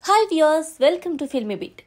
Hi viewers, welcome to Filmibeat.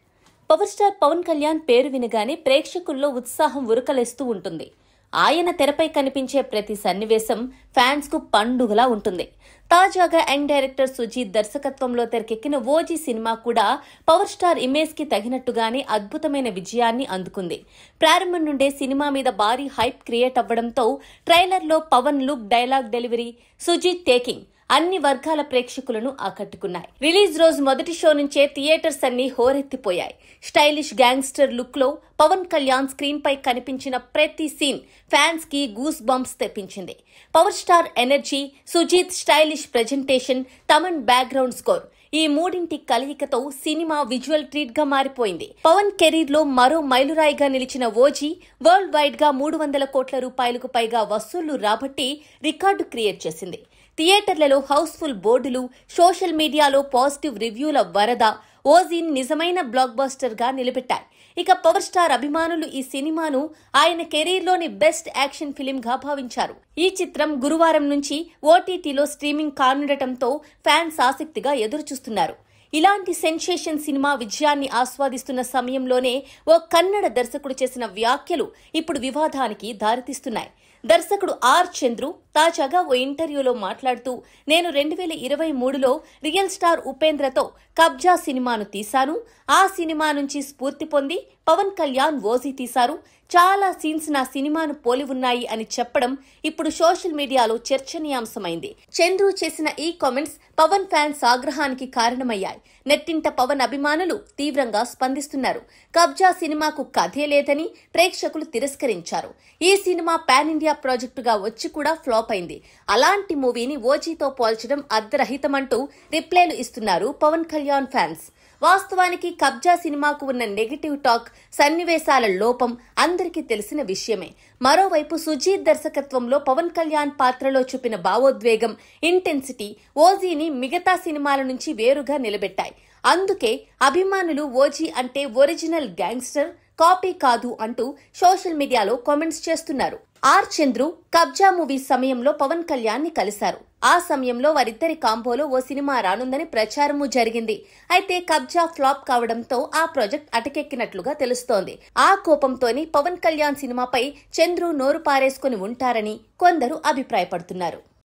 Power star Pawan Kalyan పేరు వినగానే ప్రేక్షకుల్లో ఉత్సాహం ఉరకలేస్తూ ఉంటుంది. ఆయన తెరపై కనిపించే ప్రతి సన్నివేశం ఫ్యాన్స్ కు పండుగలా ఉంటుంది. తాజాగా యంగ్ డైరెక్టర్ సుజీత్ దర్శకత్వంలో తెరకెక్కిన ఓజీ సినిమా కూడా పవర్ స్టార్ ఇమేజ్ కి తగినట్టుగానే అద్భుతమైన విజయాన్ని అందుకుంది. ప్రారంభం నుండే సినిమా మీద భారీ హైప్ క్రియేట్ అవ్వడంతో ట్రైలర్లో Pawan look, dialogue delivery, Sujeeth taking అన్ని వర్గాల ప్రేక్షకులను ఆకట్టుకున్నాయి. రిలీజ్ రోజు మొదటి షో నుంచే థియేటర్స్ అన్ని హోరెత్తిపోయాయి. స్టైలిష్ గ్యాంగ్స్టర్ లుక్ లో పవన్ కళ్యాణ్ స్క్రీన్ పై కనిపించిన ప్రతి సీన్ ఫ్యాన్స్ కి గూస్ బంప్స్ తెప్పించింది. Power star energy, Sujeeth stylish presentation, Thaman background score, ఈ మూడింటి కలయికతో సినిమా విజువల్ ట్రీట్ గా మారిపోయింది. పవన్ కెరీర్ లో మరో మైలురాయిగా నిలిచిన ఓజీ వరల్డ్ వైడ్ గా 300 కోట్ల రూపాయలకు పైగా వసూళ్లు రాబట్టి రికార్డు క్రియేట్ చేసింది. థియేటర్లలో హౌస్ఫుల్ బోర్డులు, సోషల్ మీడియాలో పాజిటివ్ రివ్యూల వరద ఓజీని నిజమైన బ్లాక్ బస్టర్ గా నిలబెట్టాయి. ఇక పవర్ స్టార్ అభిమానులు ఈ సినిమాను ఆయన కెరీర్లోని బెస్ట్ యాక్షన్ ఫిలిం గా భావించారు. ఈ చిత్రం గురువారం నుంచి ఓటీటీలో స్ట్రీమింగ్ కానుండటంతో ఫ్యాన్స్ ఆసక్తిగా ఎదురుచూస్తున్నారు. ఇలాంటి సెన్సేషన్ సినిమా విజయాన్ని ఆస్వాదిస్తున్న సమయంలోనే ఓ కన్నడ దర్శకుడు చేసిన వ్యాఖ్యలు ఇప్పుడు వివాదానికి దారితీస్తున్నాయి. దర్శకుడు ఆర్ చంద్రు తాజాగా ఓ ఇంటర్వ్యూలో మాట్లాడుతూ, నేను 2023లో రియల్ స్టార్ ఉపేంద్రతో కబ్జా సినిమాను తీశాను. ఆ సినిమా నుంచి స్ఫూర్తి పొంది పవన్ కళ్యాణ్ ఓజీ తీశారు. చాలా సీన్స్ నా సినిమాను పోలి ఉన్నాయి అని చెప్పడం ఇప్పుడు సోషల్ మీడియాలో చర్చనీయాంశమైంది. చంద్రు చేసిన ఈ కామెంట్స్ పవన్ ఫ్యాన్స్ ఆగ్రహానికి కారణమయ్యాయి. నెట్టింట పవన్ అభిమానులు తీవ్రంగా స్పందిస్తున్నారు. కబ్జా సినిమాకు కథే లేదని ప్రేక్షకులు తిరస్కరించారు. ఈ సినిమా పాన్ ఇండియా ప్రాజెక్టుగా వచ్చి కూడా ఫ్లాప్ అయింది. అలాంటి మూవీని ఓజీతో పోల్చడం అర్ధరహితమంటూ రిప్లైలు ఇస్తున్నారు పవన్ కళ్యాణ్ ఫ్యాన్స్. వాస్తవానికి కబ్జా సినిమాకు ఉన్న నెగటివ్ టాక్, సన్నివేశాల లోపం అందరికీ తెలిసిన విషయమే. మరోవైపు సుజీత్ దర్శకత్వంలో పవన్ కళ్యాణ్ పాత్రలో చూపిన భావోద్వేగం, ఇంటెన్సిటీ ఓజీని మిగతా సినిమాల నుంచి వేరుగా నిలబెట్టాయి. అందుకే అభిమానులు ఓజీ అంటే ఒరిజినల్ గ్యాంగ్స్టర్, కాపీ కాదు అంటూ సోషల్ మీడియాలో కామెంట్స్ చేస్తున్నారు. ఆర్ చంద్రు కబ్జా మూవీ సమయంలో పవన్ కళ్యాణ్ ని కలిశారు. ఆ సమయంలో వారిద్దరి కాంబోలో ఓ సినిమా రానుందని ప్రచారము జరిగింది. అయితే కబ్జా ఫ్లాప్ కావడంతో ఆ ప్రాజెక్ట్ అటకెక్కినట్లుగా తెలుస్తోంది. ఆ కోపంతోని పవన్ కళ్యాణ్ సినిమాపై చంద్రు నోరు పారేసుకుని ఉంటారని కొందరు అభిప్రాయపడుతున్నారు.